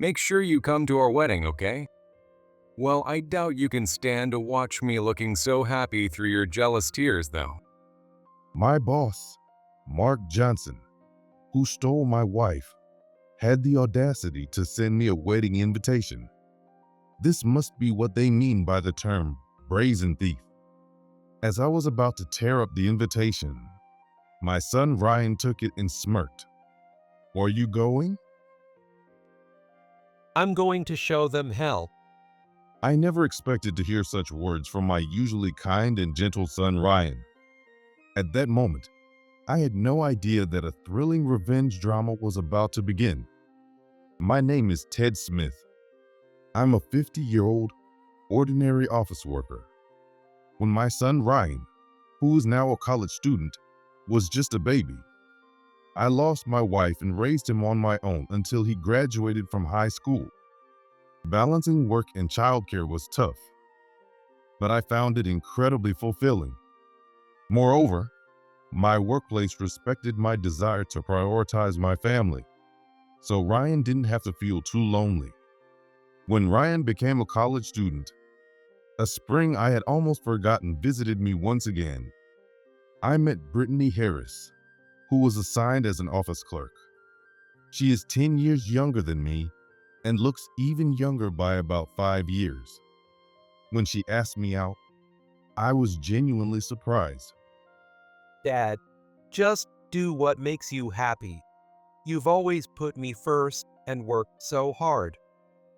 Make sure you come to our wedding, okay? Well, I doubt you can stand to watch me looking so happy through your jealous tears, though. My boss, Mark Johnson, who stole my wife, had the audacity to send me a wedding invitation. This must be what they mean by the term brazen thief. As I was about to tear up the invitation, my son Ryan took it and smirked. "Are you going?" I'm going to show them hell. I never expected to hear such words from my usually kind and gentle son Ryan. At that moment, I had no idea that a thrilling revenge drama was about to begin. My name is Ted Smith. I'm a 50-year-old, ordinary office worker. When my son Ryan, who is now a college student, was just a baby, I lost my wife and raised him on my own until he graduated from high school. Balancing work and childcare was tough, but I found it incredibly fulfilling. Moreover, my workplace respected my desire to prioritize my family, so Ryan didn't have to feel too lonely. When Ryan became a college student, a spring I had almost forgotten visited me once again. I met Brittany Harris, who was assigned as an office clerk. She is 10 years younger than me and looks even younger by about 5 years. When she asked me out, I was genuinely surprised. Dad, just do what makes you happy. You've always put me first and worked so hard.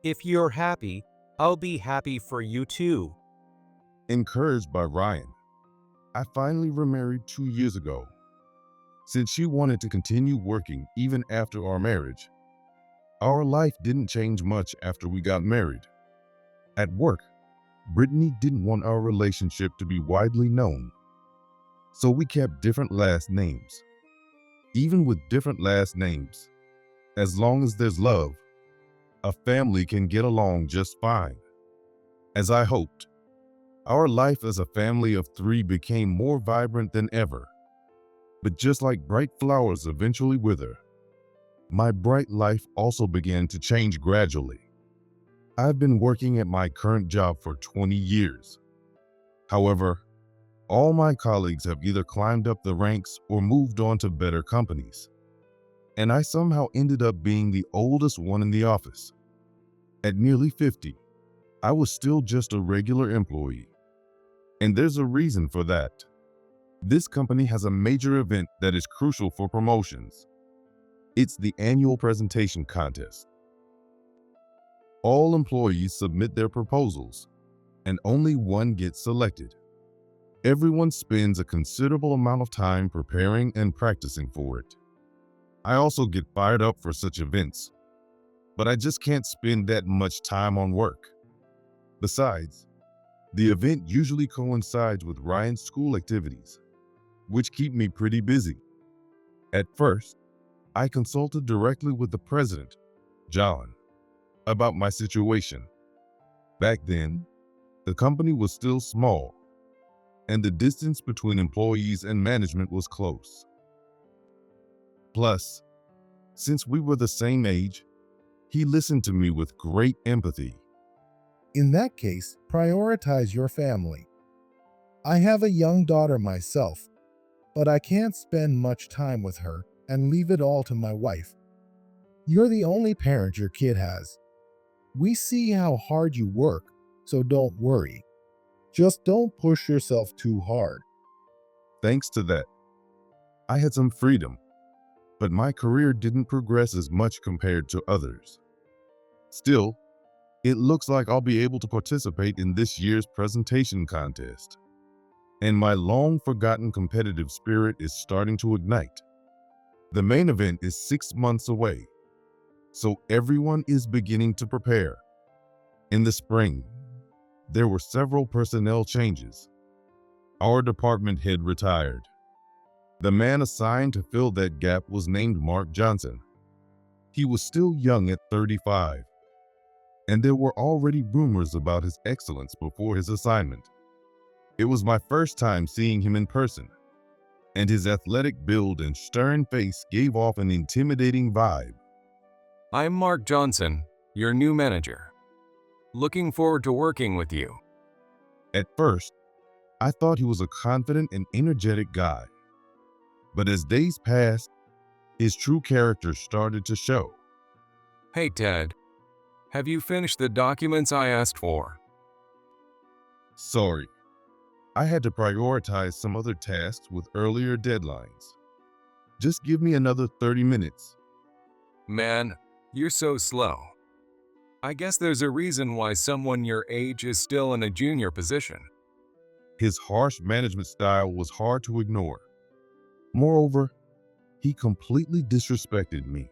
If you're happy, I'll be happy for you too. Encouraged by Ryan, I finally remarried 2 years ago. Since she wanted to continue working even after our marriage, our life didn't change much after we got married. At work, Brittany didn't want our relationship to be widely known, so we kept different last names. Even with different last names, as long as there's love, a family can get along just fine. As I hoped, our life as a family of 3 became more vibrant than ever. But just like bright flowers eventually wither, my bright life also began to change gradually. I've been working at my current job for 20 years. However, all my colleagues have either climbed up the ranks or moved on to better companies. And I somehow ended up being the oldest one in the office. At nearly 50, I was still just a regular employee. And there's a reason for that. This company has a major event that is crucial for promotions. It's the annual presentation contest. All employees submit their proposals, and only one gets selected. Everyone spends a considerable amount of time preparing and practicing for it. I also get fired up for such events, but I just can't spend that much time on work. Besides, the event usually coincides with Ryan's school activities, which keep me pretty busy. At first, I consulted directly with the president, John, about my situation. Back then, the company was still small, and the distance between employees and management was close. Plus, since we were the same age, he listened to me with great empathy. In that case, prioritize your family. I have a young daughter myself, but I can't spend much time with her and leave it all to my wife. You're the only parent your kid has. We see how hard you work, so don't worry. Just don't push yourself too hard. Thanks to that, I had some freedom, but my career didn't progress as much compared to others. Still, it looks like I'll be able to participate in this year's presentation contest. And my long-forgotten competitive spirit is starting to ignite. The main event is 6 months away, so everyone is beginning to prepare. In the spring, there were several personnel changes. Our department head retired. The man assigned to fill that gap was named Mark Johnson. He was still young at 35, and there were already rumors about his excellence before his assignment. It was my first time seeing him in person, and his athletic build and stern face gave off an intimidating vibe. I'm Mark Johnson. your new manager. Looking forward to working with you. At first, I thought he was a confident and energetic guy. But as days passed, his true character started to show. Hey Ted, have you finished the documents I asked for? Sorry, I had to prioritize some other tasks with earlier deadlines. Just give me another 30 minutes. Man, you're so slow. I guess there's a reason why someone your age is still in a junior position. His harsh management style was hard to ignore. Moreover, he completely disrespected me,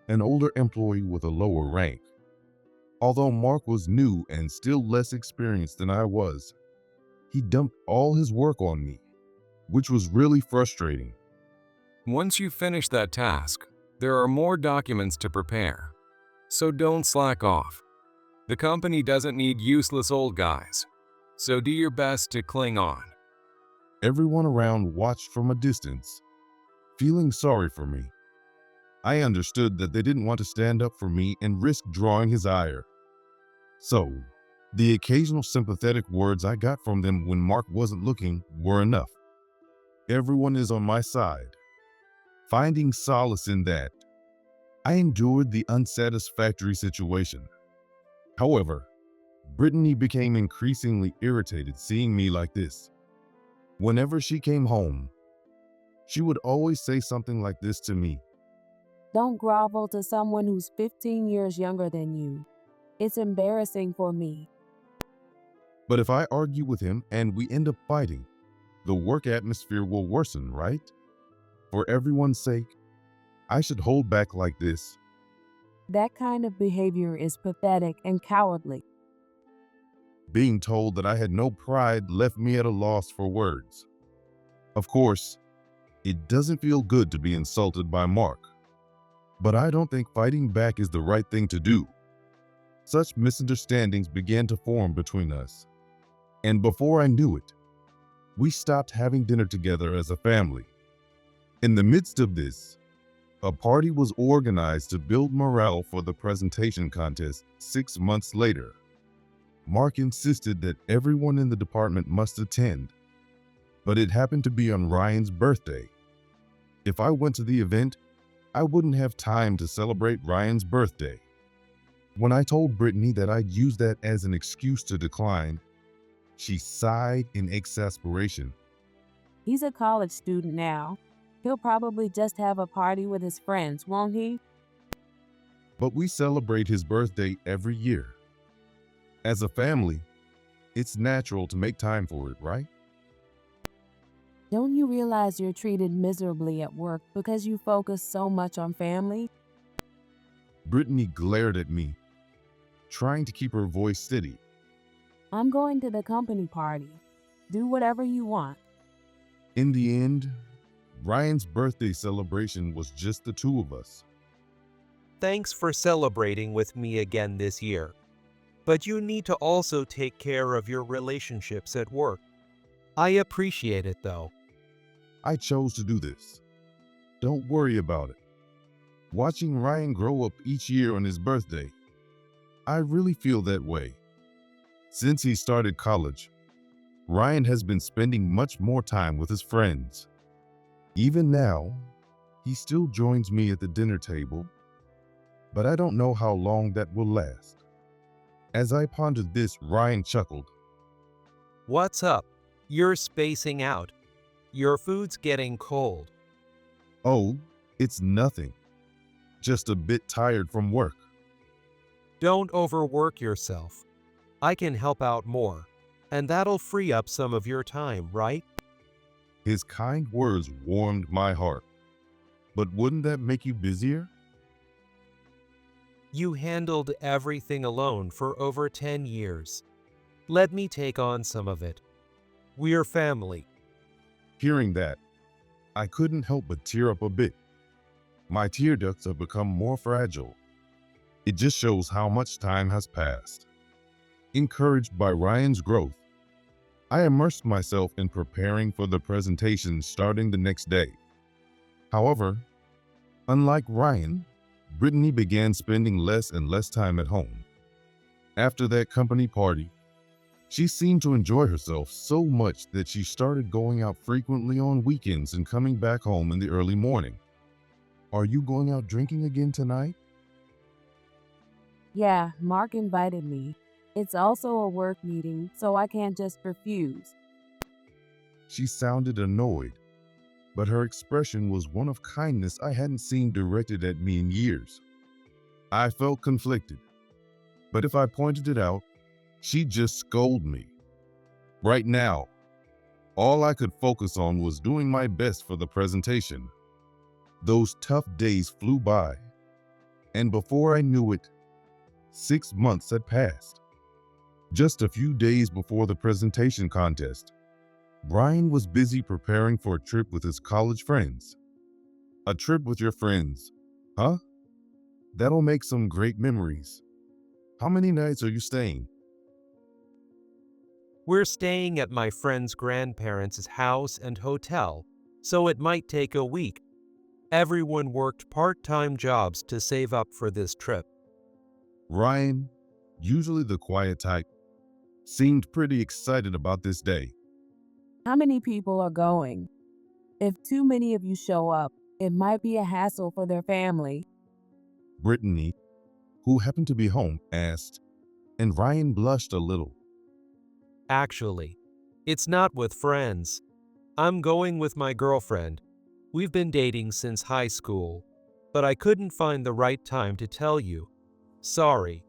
an older employee with a lower rank. Although Mark was new and still less experienced than I was, he dumped all his work on me, which was really frustrating. Once you finish that task, there are more documents to prepare. So don't slack off. The company doesn't need useless old guys, so do your best to cling on. Everyone around watched from a distance, feeling sorry for me. I understood that they didn't want to stand up for me and risk drawing his ire. So, the occasional sympathetic words I got from them when Mark wasn't looking were enough. Everyone is on my side. Finding solace in that, I endured the unsatisfactory situation. However, Brittany became increasingly irritated seeing me like this. Whenever she came home, she would always say something like this to me. Don't grovel to someone who's 15 years younger than you. It's embarrassing for me. But if I argue with him and we end up fighting, the work atmosphere will worsen, right? For everyone's sake, I should hold back like this. That kind of behavior is pathetic and cowardly. Being told that I had no pride left me at a loss for words. Of course, it doesn't feel good to be insulted by Mark, but I don't think fighting back is the right thing to do. Such misunderstandings began to form between us, and before I knew it, we stopped having dinner together as a family. In the midst of this, a party was organized to build morale for the presentation contest 6 months later. Mark insisted that everyone in the department must attend, but it happened to be on Ryan's birthday. If I went to the event, I wouldn't have time to celebrate Ryan's birthday. When I told Brittany that I'd use that as an excuse to decline, she sighed in exasperation. He's a college student now. He'll probably just have a party with his friends, won't he? But we celebrate his birthday every year. As a family, it's natural to make time for it, right? Don't you realize you're treated miserably at work because you focus so much on family? Brittany glared at me, trying to keep her voice steady. I'm going to the company party. Do whatever you want. In the end, Ryan's birthday celebration was just the two of us. Thanks for celebrating with me again this year. But you need to also take care of your relationships at work. I appreciate it though. I chose to do this. Don't worry about it. Watching Ryan grow up each year on his birthday, I really feel that way. Since he started college, Ryan has been spending much more time with his friends. Even now, he still joins me at the dinner table, but I don't know how long that will last. As I pondered this, Ryan chuckled. What's up? You're spacing out. Your food's getting cold. Oh, it's nothing. Just a bit tired from work. Don't overwork yourself. I can help out more, and that'll free up some of your time, right? His kind words warmed my heart. But wouldn't that make you busier? You handled everything alone for over 10 years. Let me take on some of it. We're family. Hearing that, I couldn't help but tear up a bit. My tear ducts have become more fragile. It just shows how much time has passed. Encouraged by Ryan's growth, I immersed myself in preparing for the presentation starting the next day. However, unlike Ryan, Brittany began spending less and less time at home. After that company party, she seemed to enjoy herself so much that she started going out frequently on weekends and coming back home in the early morning. Are you going out drinking again tonight? Yeah, Mark invited me. It's also a work meeting, so I can't just refuse. She sounded annoyed, but her expression was one of kindness I hadn't seen directed at me in years. I felt conflicted, but if I pointed it out, she'd just scold me. Right now, all I could focus on was doing my best for the presentation. Those tough days flew by, and before I knew it, 6 months had passed. Just a few days before the presentation contest, Brian was busy preparing for a trip with his college friends. A trip with your friends, huh? That'll make some great memories. How many nights are you staying? We're staying at my friend's grandparents' house and hotel, so it might take a week. Everyone worked part-time jobs to save up for this trip. Ryan, usually the quiet type, seemed pretty excited about this day. How many people are going? If too many of you show up, it might be a hassle for their family. Brittany, who happened to be home, asked, and Ryan blushed a little. Actually, it's not with friends. I'm going with my girlfriend. We've been dating since high school, but I couldn't find the right time to tell you. Sorry.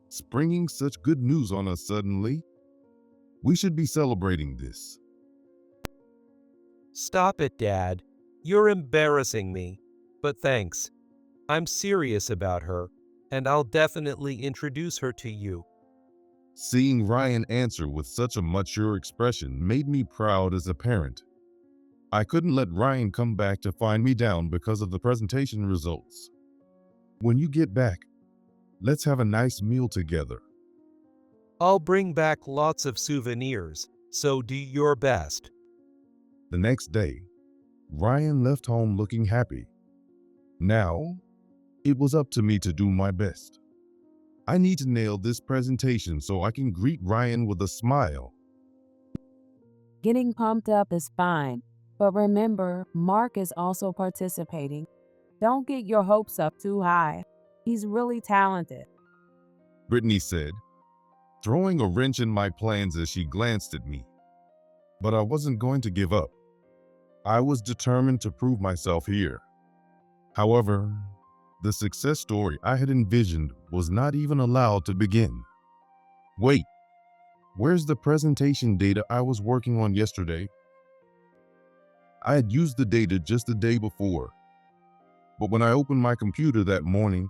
Springing such good news on us suddenly. We should be celebrating this. Stop it, Dad. You're embarrassing me. But thanks. I'm serious about her, and I'll definitely introduce her to you. Seeing Ryan answer with such a mature expression made me proud as a parent. I couldn't let Ryan come back to find me down because of the presentation results. When you get back, let's have a nice meal together. I'll bring back lots of souvenirs, so do your best. The next day, Ryan left home looking happy. Now, it was up to me to do my best. I need to nail this presentation so I can greet Ryan with a smile. Getting pumped up is fine, but remember, Mark is also participating. Don't get your hopes up too high. He's really talented. Brittany said, throwing a wrench in my plans as she glanced at me. But I wasn't going to give up. I was determined to prove myself here. However, the success story I had envisioned was not even allowed to begin. Wait, where's the presentation data I was working on yesterday? I had used the data just the day before, but when I opened my computer that morning,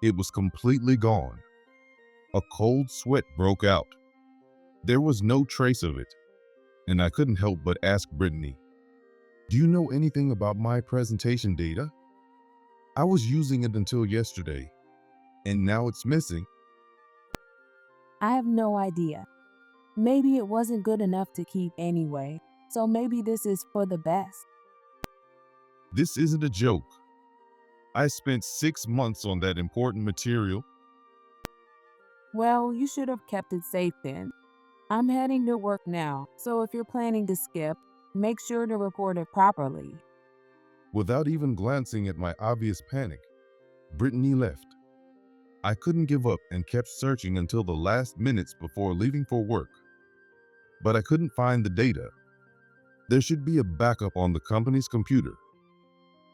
it was completely gone. A cold sweat broke out. There was no trace of it, and I couldn't help but ask Brittany, "Do you know anything about my presentation data? I was using it until yesterday, and now it's missing." I have no idea. Maybe it wasn't good enough to keep anyway, so maybe this is for the best. This isn't a joke. I spent 6 months on that important material. Well, you should have kept it safe then. I'm heading to work now, so if you're planning to skip, make sure to report it properly. Without even glancing at my obvious panic, Brittany left. I couldn't give up and kept searching until the last minutes before leaving for work. But I couldn't find the data. There should be a backup on the company's computer,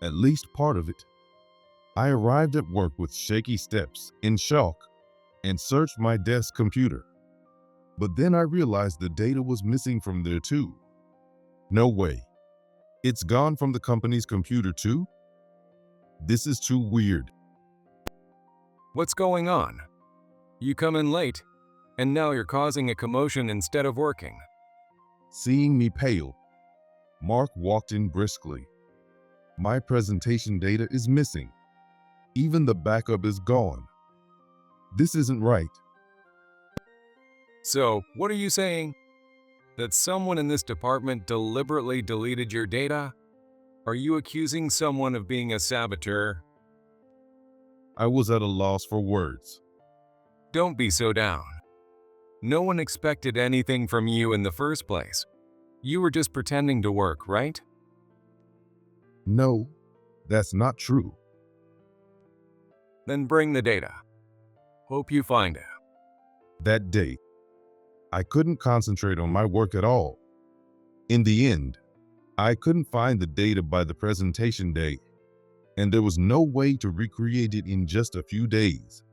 at least part of it. I arrived at work with shaky steps, in shock, and searched my desk computer. But then I realized the data was missing from there too. No way. It's gone from the company's computer too? This is too weird. What's going on? You come in late, and now you're causing a commotion instead of working. Seeing me pale, Mark walked in briskly. My presentation data is missing. Even the backup is gone. This isn't right. So, what are you saying? That someone in this department deliberately deleted your data? Are you accusing someone of being a saboteur? I was at a loss for words. Don't be so down. No one expected anything from you in the first place. You were just pretending to work, right? No, that's not true. Then bring the data. Hope you find it. That day, I couldn't concentrate on my work at all. In the end, I couldn't find the data by the presentation day, and there was no way to recreate it in just a few days.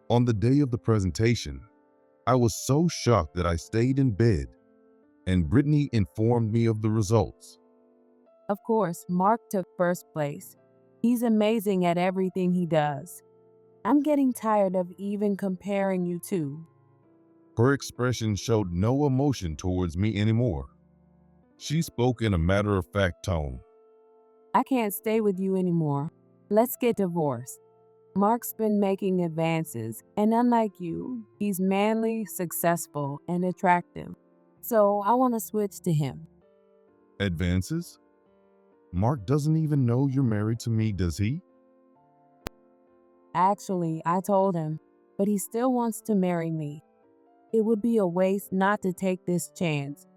On the day of the presentation, I was so shocked that I stayed in bed, and Brittany informed me of the results. Of course, Mark took first place. He's amazing at everything he does. I'm getting tired of even comparing you two. Her expression showed no emotion towards me anymore. She spoke in a matter-of-fact tone. I can't stay with you anymore. Let's get divorced. Mark's been making advances, and unlike you, he's manly, successful, and attractive. So I want to switch to him. Advances? Mark doesn't even know you're married to me, does he? Actually, I told him, but he still wants to marry me. It would be a waste not to take this chance.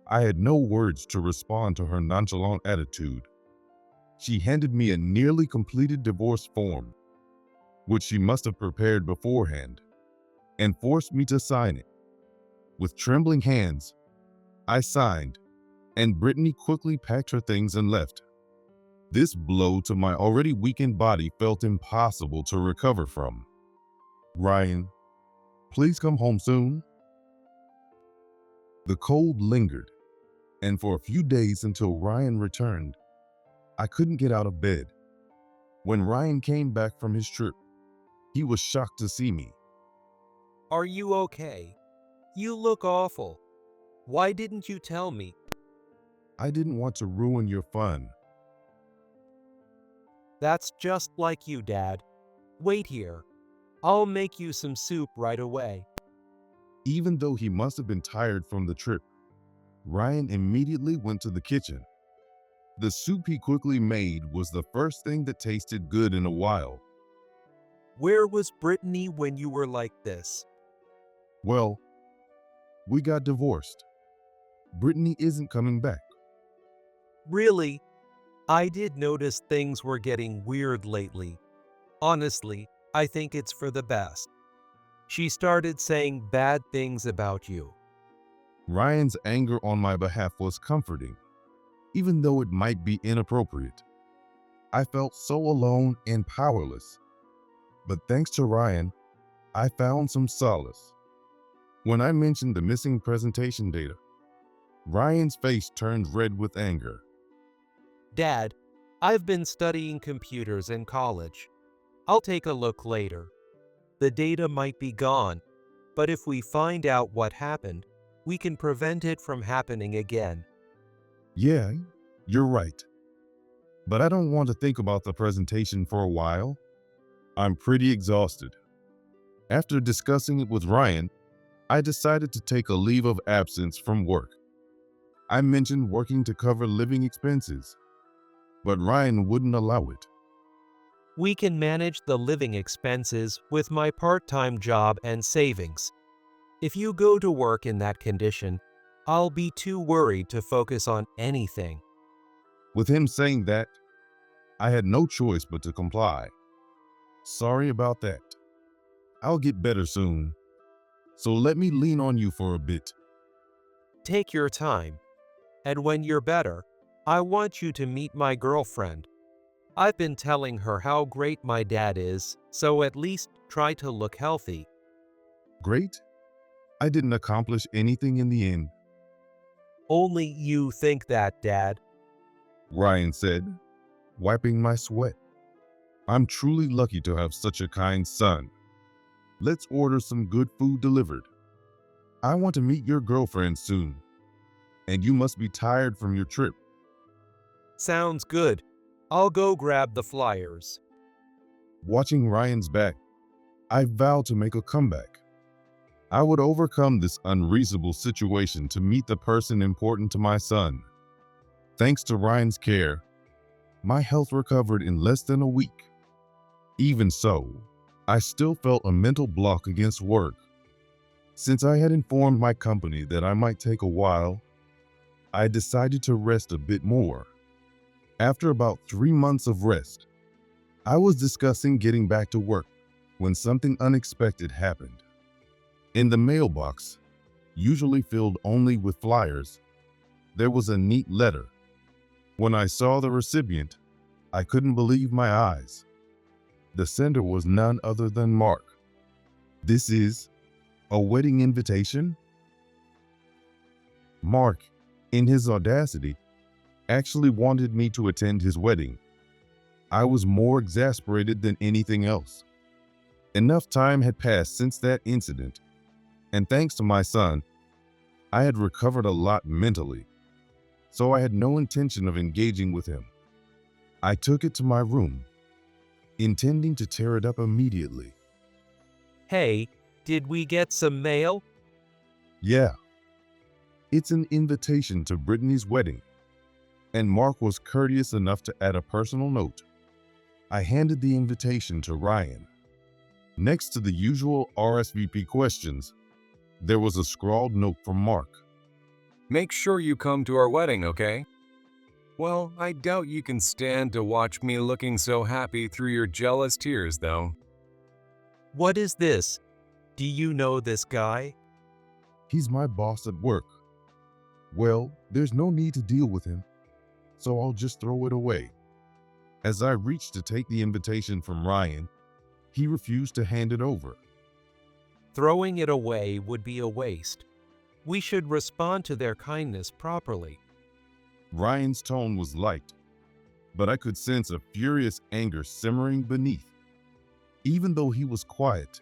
I had no words to respond to her nonchalant attitude. She handed me a nearly completed divorce form, which she must have prepared beforehand, and forced me to sign it. With trembling hands, I signed, and Brittany quickly packed her things and left. This blow to my already weakened body felt impossible to recover from. Ryan, please come home soon. The cold lingered, and for a few days until Ryan returned, I couldn't get out of bed. When Ryan came back from his trip, he was shocked to see me. Are you okay? You look awful. Why didn't you tell me? I didn't want to ruin your fun. That's just like you, Dad. Wait here. I'll make you some soup right away. Even though he must have been tired from the trip, Ryan immediately went to the kitchen. The soup he quickly made was the first thing that tasted good in a while. Where was Brittany when you were like this? Well, we got divorced. Brittany isn't coming back. Really? I did notice things were getting weird lately. Honestly, I think it's for the best. She started saying bad things about you. Ryan's anger on my behalf was comforting, even though it might be inappropriate. I felt so alone and powerless. But thanks to Ryan, I found some solace. When I mentioned the missing presentation data, Ryan's face turned red with anger. Dad, I've been studying computers in college. I'll take a look later. The data might be gone, but if we find out what happened, we can prevent it from happening again. Yeah, you're right. But I don't want to think about the presentation for a while. I'm pretty exhausted. After discussing it with Ryan, I decided to take a leave of absence from work. I mentioned working to cover living expenses, but Ryan wouldn't allow it. We can manage the living expenses with my part-time job and savings. If you go to work in that condition, I'll be too worried to focus on anything. With him saying that, I had no choice but to comply. Sorry about that. I'll get better soon, so let me lean on you for a bit. Take your time. And when you're better, I want you to meet my girlfriend. I've been telling her how great my dad is, so at least try to look healthy. Great? I didn't accomplish anything in the end, Only you think that, Dad. Ryan said, wiping my sweat. I'm truly lucky to have such a kind son. Let's order some good food delivered. I want to meet your girlfriend soon, and you must be tired from your trip. Sounds good. I'll go grab the flyers. Watching Ryan's back, I vowed to make a comeback. I would overcome this unreasonable situation to meet the person important to my son. Thanks to Ryan's care, my health recovered in less than a week. Even so, I still felt a mental block against work. Since I had informed my company that I might take a while, I decided to rest a bit more. After about 3 months of rest, I was discussing getting back to work when something unexpected happened. In the mailbox, usually filled only with flyers, there was a neat letter. When I saw the recipient, I couldn't believe my eyes. The sender was none other than Mark. This is a wedding invitation? Mark, in his audacity, actually wanted me to attend his wedding. I was more exasperated than anything else. Enough time had passed since that incident, and thanks to my son, I had recovered a lot mentally, so I had no intention of engaging with him. I took it to my room, intending to tear it up immediately. Hey, did we get some mail? Yeah, it's an invitation to Brittany's wedding, and Mark was courteous enough to add a personal note. I handed the invitation to Ryan. Next to the usual RSVP questions, there was a scrawled note from Mark. Make sure you come to our wedding, okay? Well, I doubt you can stand to watch me looking so happy through your jealous tears, though. What is this? Do you know this guy? He's my boss at work. Well, there's no need to deal with him, so I'll just throw it away. As I reached to take the invitation from Ryan, he refused to hand it over. Throwing it away would be a waste. We should respond to their kindness properly. Ryan's tone was light, but I could sense a furious anger simmering beneath. Even though he was quiet,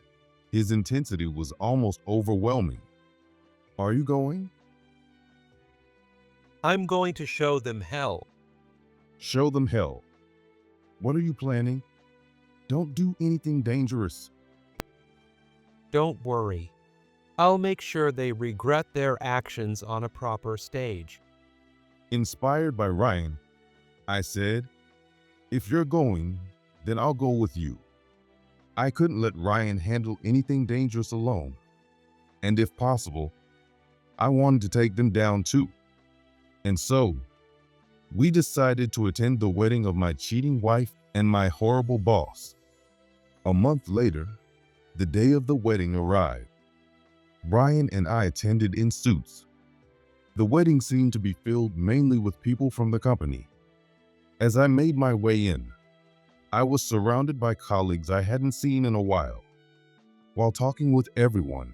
his intensity was almost overwhelming. Are you going? I'm going to show them hell. Show them hell. What are you planning? Don't do anything dangerous. Don't worry. I'll make sure they regret their actions on a proper stage. Inspired by Ryan, I said, if you're going, then I'll go with you. I couldn't let Ryan handle anything dangerous alone. And if possible, I wanted to take them down too. And so, we decided to attend the wedding of my cheating wife and my horrible boss. A month later, the day of the wedding arrived. Ryan and I attended in suits. The wedding seemed to be filled mainly with people from the company. As I made my way in, I was surrounded by colleagues I hadn't seen in a while. While talking with everyone,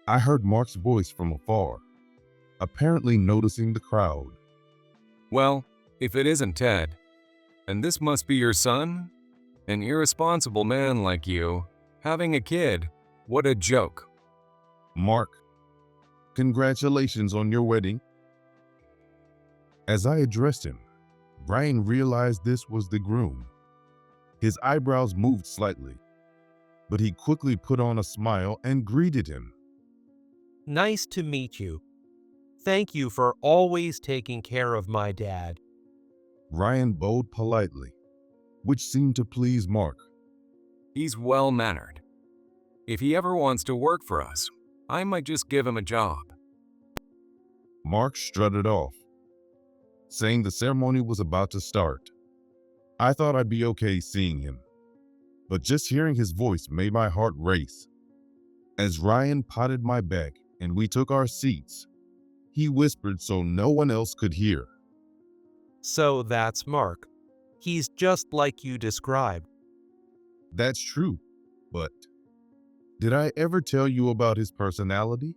I heard Mark's voice from afar, apparently noticing the crowd. Well, if it isn't Ted, and this must be your son? An irresponsible man like you, having a kid, what a joke. Mark, congratulations on your wedding. As I addressed him, Brian realized this was the groom. His eyebrows moved slightly, but he quickly put on a smile and greeted him. Nice to meet you. Thank you for always taking care of my dad. Ryan bowed politely, which seemed to please Mark. He's well-mannered. If he ever wants to work for us, I might just give him a job. Mark strutted off, saying the ceremony was about to start. I thought I'd be okay seeing him, but just hearing his voice made my heart race. As Ryan patted my back and we took our seats, he whispered so no one else could hear. So that's Mark. He's just like you described. That's true, but did I ever tell you about his personality?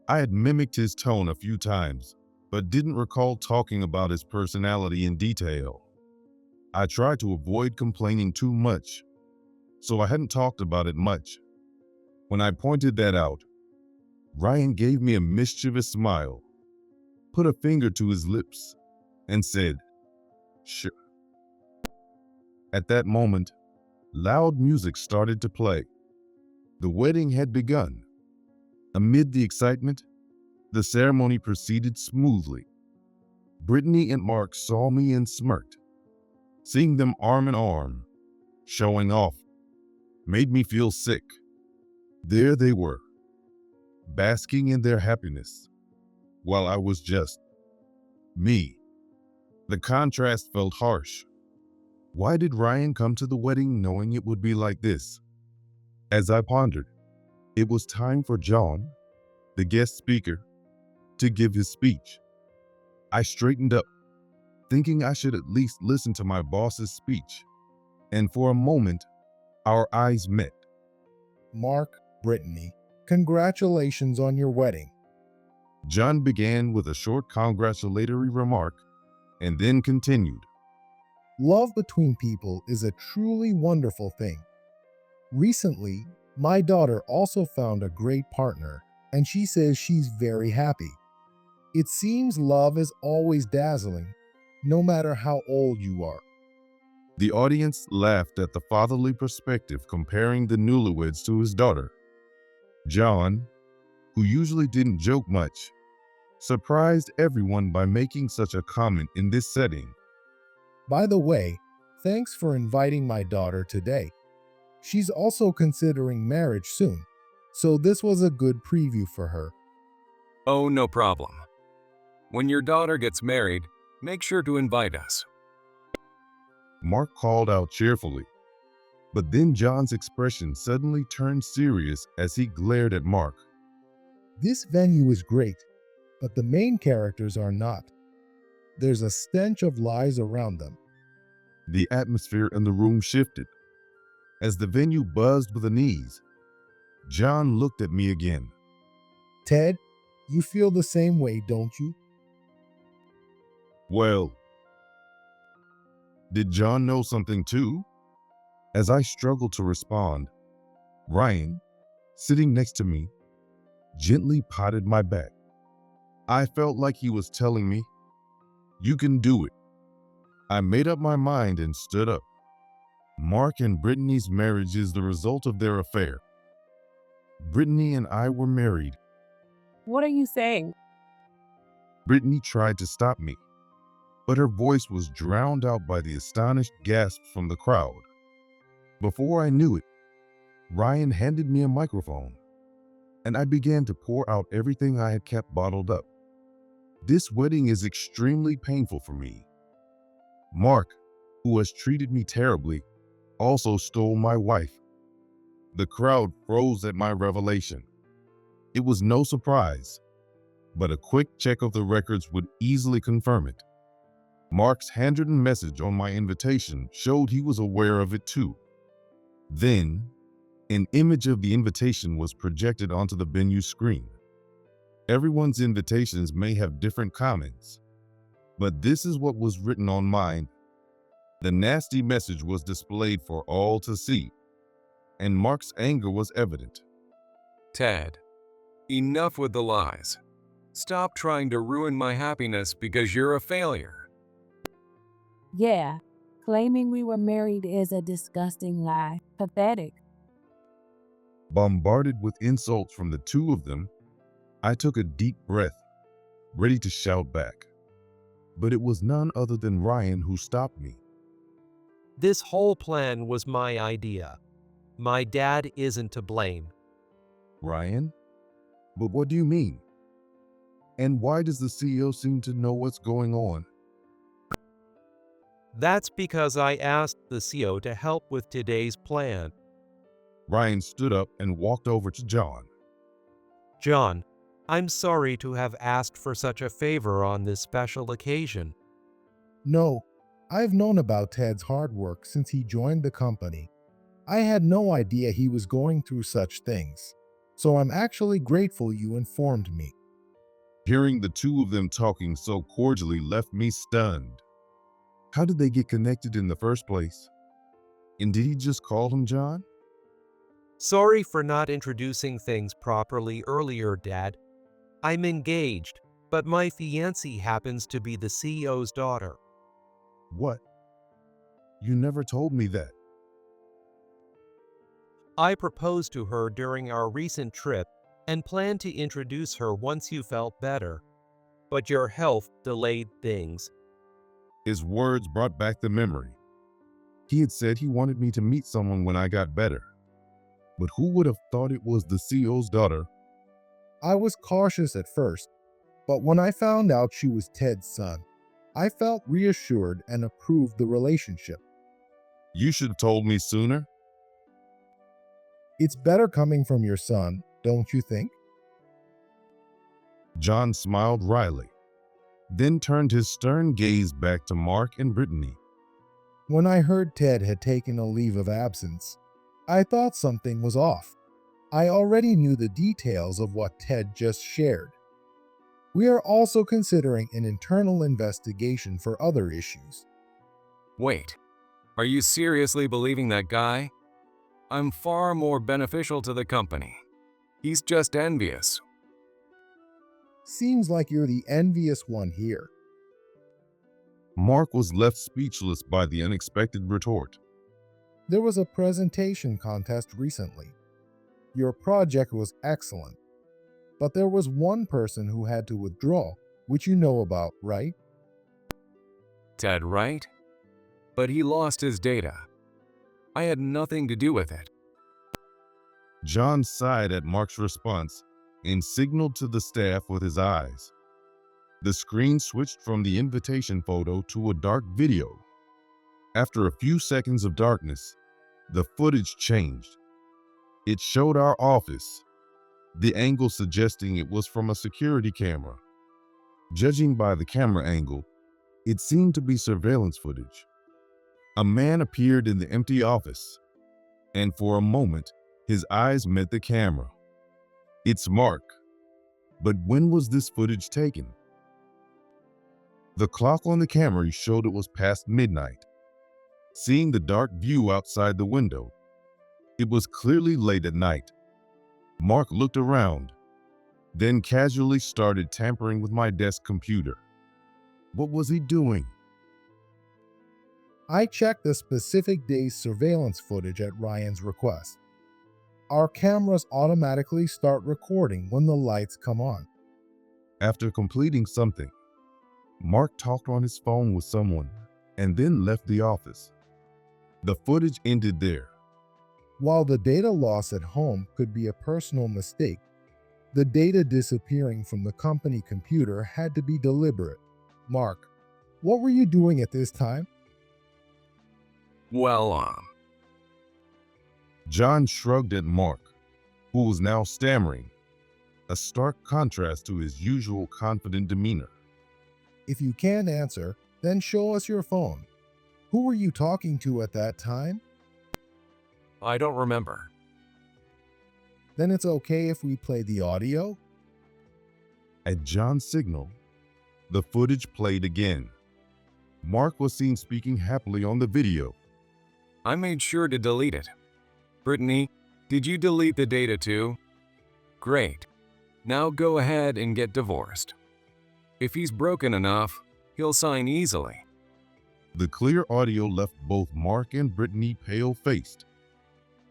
I had mimicked his tone a few times, but didn't recall talking about his personality in detail. I tried to avoid complaining too much, so I hadn't talked about it much. When I pointed that out, Ryan gave me a mischievous smile, put a finger to his lips, and said, "Sure." At that moment, loud music started to play. The wedding had begun. Amid the excitement, the ceremony proceeded smoothly. Brittany and Mark saw me and smirked. Seeing them arm in arm, showing off, made me feel sick. There they were, basking in their happiness, while I was just me. The contrast felt harsh. Why did Ryan come to the wedding knowing it would be like this? As I pondered, it was time for John, the guest speaker, to give his speech. I straightened up, thinking I should at least listen to my boss's speech. And for a moment, our eyes met. Mark, Brittany, congratulations on your wedding. John began with a short congratulatory remark and then continued. Love between people is a truly wonderful thing. Recently, my daughter also found a great partner, and she says she's very happy. It seems love is always dazzling, no matter how old you are. The audience laughed at the fatherly perspective comparing the newlyweds to his daughter. John, who usually didn't joke much, surprised everyone by making such a comment in this setting. By the way, thanks for inviting my daughter today. She's also considering marriage soon, so this was a good preview for her. Oh, no problem. When your daughter gets married, make sure to invite us. Mark called out cheerfully, but then John's expression suddenly turned serious as he glared at Mark. This venue is great, but the main characters are not. There's a stench of lies around them. The atmosphere in the room shifted. As the venue buzzed with unease, John looked at me again. Ted, you feel the same way, don't you? Well, did John know something too? As I struggled to respond, Ryan, sitting next to me, gently patted my back. I felt like he was telling me, "You can do it." I made up my mind and stood up. Mark and Brittany's marriage is the result of their affair. Brittany and I were married. What are you saying? Brittany tried to stop me, but her voice was drowned out by the astonished gasps from the crowd. Before I knew it, Ryan handed me a microphone, and I began to pour out everything I had kept bottled up. This wedding is extremely painful for me. Mark, who has treated me terribly, also stole my wife. The crowd froze at my revelation. It was no surprise, but a quick check of the records would easily confirm it. Mark's handwritten message on my invitation showed he was aware of it too. Then, an image of the invitation was projected onto the venue screen. Everyone's invitations may have different comments, but this is what was written on mine. The nasty message was displayed for all to see, and Mark's anger was evident. Ted, enough with the lies. Stop trying to ruin my happiness because you're a failure. Yeah, claiming we were married is a disgusting lie. Pathetic. Bombarded with insults from the two of them, I took a deep breath, ready to shout back. But it was none other than Ryan who stopped me. This whole plan was my idea. My dad isn't to blame. Ryan? But what do you mean? And why does the CEO seem to know what's going on? That's because I asked the CEO to help with today's plan. Ryan stood up and walked over to John. John, I'm sorry to have asked for such a favor on this special occasion. No, I've known about Ted's hard work since he joined the company. I had no idea he was going through such things, so I'm actually grateful you informed me. Hearing the two of them talking so cordially left me stunned. How did they get connected in the first place? And did he just call him John? Sorry for not introducing things properly earlier, Dad. I'm engaged, but my fiancée happens to be the CEO's daughter. What? You never told me that. I proposed to her during our recent trip and planned to introduce her once you felt better. But your health delayed things. His words brought back the memory. He had said he wanted me to meet someone when I got better. But who would have thought it was the CEO's daughter? I was cautious at first, but when I found out she was Ted's son, I felt reassured and approved the relationship. You should have told me sooner. It's better coming from your son, don't you think? John smiled wryly, then turned his stern gaze back to Mark and Brittany. When I heard Ted had taken a leave of absence, I thought something was off. I already knew the details of what Ted just shared. We are also considering an internal investigation for other issues. Wait, are you seriously believing that guy? I'm far more beneficial to the company. He's just envious. Seems like you're the envious one here. Mark was left speechless by the unexpected retort. There was a presentation contest recently. Your project was excellent, but there was one person who had to withdraw, which you know about, right? Ted, right? But he lost his data. I had nothing to do with it. John sighed at Mark's response and signaled to the staff with his eyes. The screen switched from the invitation photo to a dark video. After a few seconds of darkness, the footage changed. It showed our office, the angle suggesting it was from a security camera. Judging by the camera angle, it seemed to be surveillance footage. A man appeared in the empty office, and for a moment, his eyes met the camera. It's Mark. But when was this footage taken? The clock on the camera showed it was past midnight. Seeing the dark view outside the window, it was clearly late at night. Mark looked around, then casually started tampering with my desk computer. What was he doing? I checked the specific day's surveillance footage at Ryan's request. Our cameras automatically start recording when the lights come on. After completing something, Mark talked on his phone with someone and then left the office. The footage ended there. While the data loss at home could be a personal mistake, the data disappearing from the company computer had to be deliberate. Mark, what were you doing at this time? Well, John shrugged at Mark, who was now stammering, a stark contrast to his usual confident demeanor. If you can't answer, then show us your phone. Who were you talking to at that time? I don't remember. Then it's okay if we play the audio? At John's signal, the footage played again. Mark was seen speaking happily on the video. I made sure to delete it. Brittany, did you delete the data too? Great. Now go ahead and get divorced. If he's broken enough, he'll sign easily. The clear audio left both Mark and Brittany pale-faced.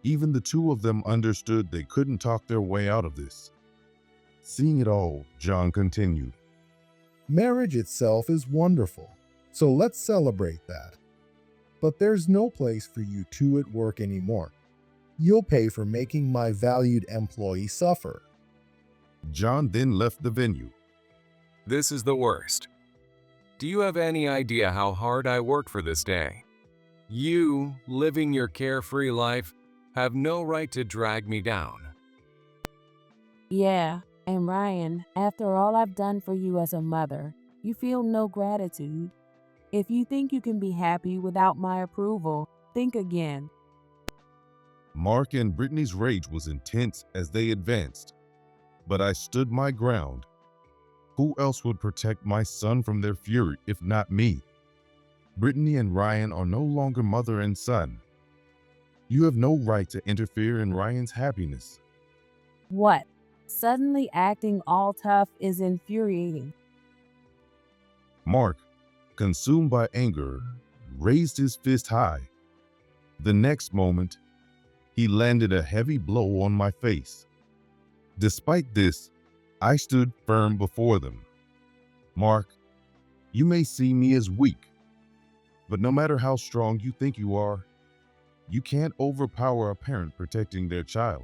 Even the two of them understood they couldn't talk their way out of this. Seeing it all, John continued. Marriage itself is wonderful, so let's celebrate that. But there's no place for you two at work anymore. You'll pay for making my valued employee suffer. John then left the venue. This is the worst. Do you have any idea how hard I worked for this day? You, living your carefree life, have no right to drag me down. Yeah, and Ryan, after all I've done for you as a mother, you feel no gratitude. If you think you can be happy without my approval, think again. Mark and Brittany's rage was intense as they advanced, but I stood my ground. Who else would protect my son from their fury if not me? Brittany and Ryan are no longer mother and son. You have no right to interfere in Ryan's happiness. What? Suddenly acting all tough is infuriating. Mark, consumed by anger, raised his fist high. The next moment, he landed a heavy blow on my face. Despite this, I stood firm before them. Mark, you may see me as weak, but no matter how strong you think you are, You can't overpower a parent protecting their child.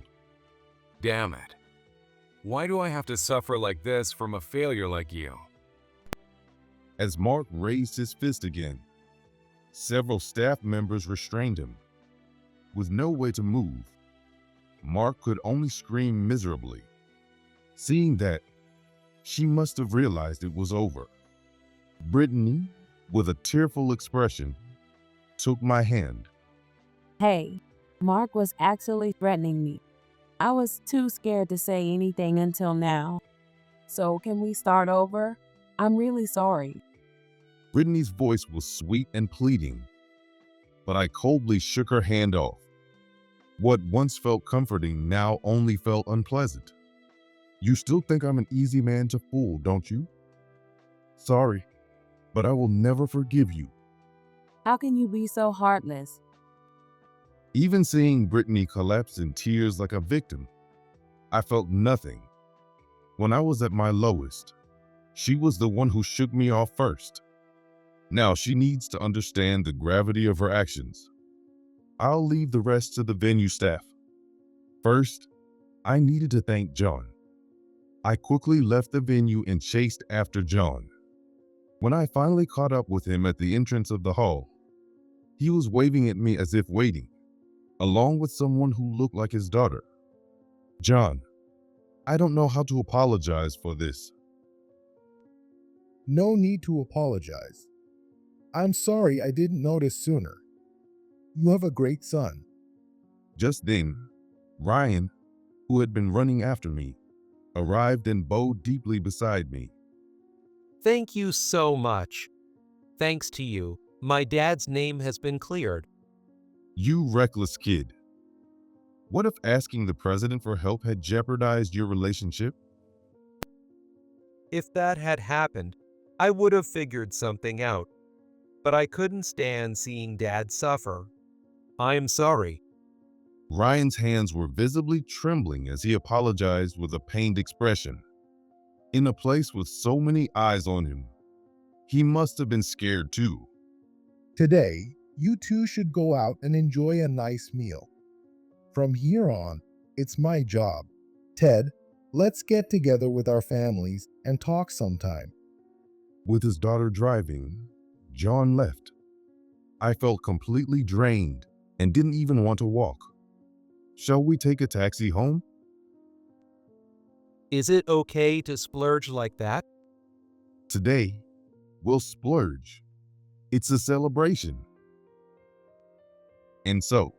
Damn it. Why do I have to suffer like this from a failure like you? As Mark raised his fist again, several staff members restrained him. With no way to move, Mark could only scream miserably. Seeing that, she must have realized it was over. Brittany, with a tearful expression, took my hand. Hey, Mark was actually threatening me. I was too scared to say anything until now. So can we start over? I'm really sorry. Brittany's voice was sweet and pleading, but I coldly shook her hand off. What once felt comforting now only felt unpleasant. You still think I'm an easy man to fool, don't you? Sorry, but I will never forgive you. How can you be so heartless? Even seeing Brittany collapse in tears like a victim, I felt nothing. When I was at my lowest, she was the one who shook me off first. Now she needs to understand the gravity of her actions. I'll leave the rest to the venue staff. First, I needed to thank John. I quickly left the venue and chased after John. When I finally caught up with him at the entrance of the hall, he was waving at me as if waiting, along with someone who looked like his daughter. John, I don't know how to apologize for this. No need to apologize. I'm sorry I didn't notice sooner. You have a great son. Just then, Ryan, who had been running after me, arrived and bowed deeply beside me. Thank you so much. Thanks to you, my dad's name has been cleared. You reckless kid. What if asking the president for help had jeopardized your relationship? If that had happened, I would have figured something out. But I couldn't stand seeing Dad suffer. I'm sorry. Ryan's hands were visibly trembling as he apologized with a pained expression. In a place with so many eyes on him, he must have been scared too. Today, you two should go out and enjoy a nice meal. From here on, it's my job. Ted, let's get together with our families and talk sometime. With his daughter driving, John left. I felt completely drained and didn't even want to walk. Shall we take a taxi home? Is it okay to splurge like that? Today, we'll splurge. It's a celebration. And so,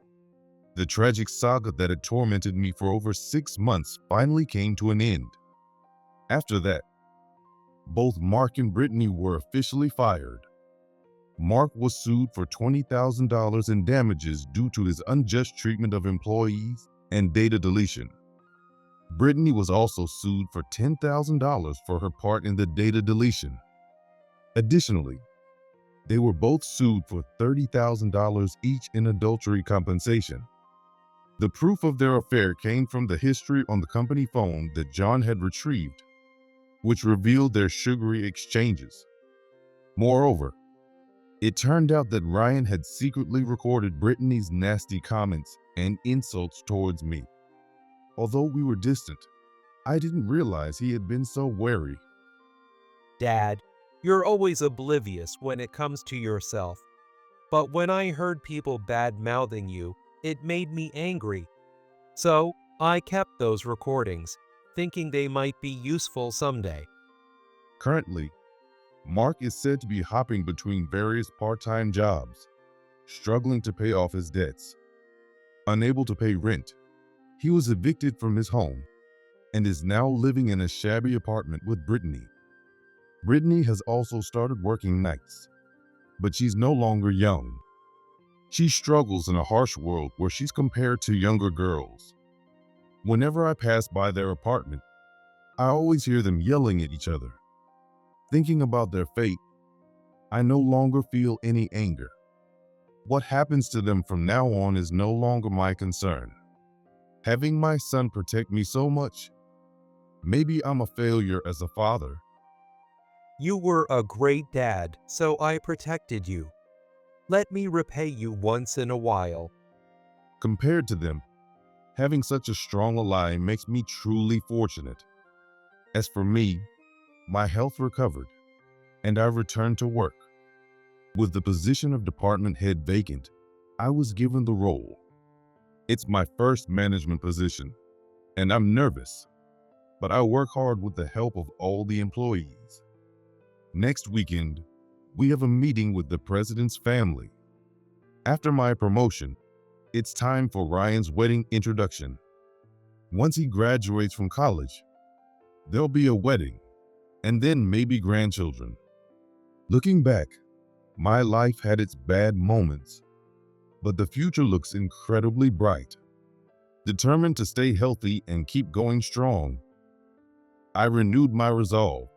the tragic saga that had tormented me for over 6 months finally came to an end. After that, both Mark and Brittany were officially fired. Mark was sued for $20,000 in damages due to his unjust treatment of employees and data deletion. Brittany was also sued for $10,000 for her part in the data deletion. Additionally, they were both sued for $30,000 each in adultery compensation. The proof of their affair came from the history on the company phone that John had retrieved, which revealed their sugary exchanges. Moreover, it turned out that Ryan had secretly recorded Brittany's nasty comments and insults towards me. Although we were distant, I didn't realize he had been so wary. Dad, you're always oblivious when it comes to yourself. But when I heard people bad-mouthing you, it made me angry. So, I kept those recordings, thinking they might be useful someday. Currently, Mark is said to be hopping between various part-time jobs, struggling to pay off his debts. Unable to pay rent, he was evicted from his home and is now living in a shabby apartment with Brittany. Brittany has also started working nights, but she's no longer young. She struggles in a harsh world where she's compared to younger girls. Whenever I pass by their apartment, I always hear them yelling at each other. Thinking about their fate, I no longer feel any anger. What happens to them from now on is no longer my concern. Having my son protect me so much, maybe I'm a failure as a father. You were a great dad, so I protected you. Let me repay you once in a while. Compared to them, having such a strong ally makes me truly fortunate. As for me, my health recovered, and I returned to work. With the position of department head vacant, I was given the role. It's my first management position, and I'm nervous, but I work hard with the help of all the employees. Next weekend, we have a meeting with the president's family. After my promotion, it's time for Ryan's wedding introduction. Once he graduates from college, there'll be a wedding, and then maybe grandchildren. Looking back, my life had its bad moments, but the future looks incredibly bright. Determined to stay healthy and keep going strong, I renewed my resolve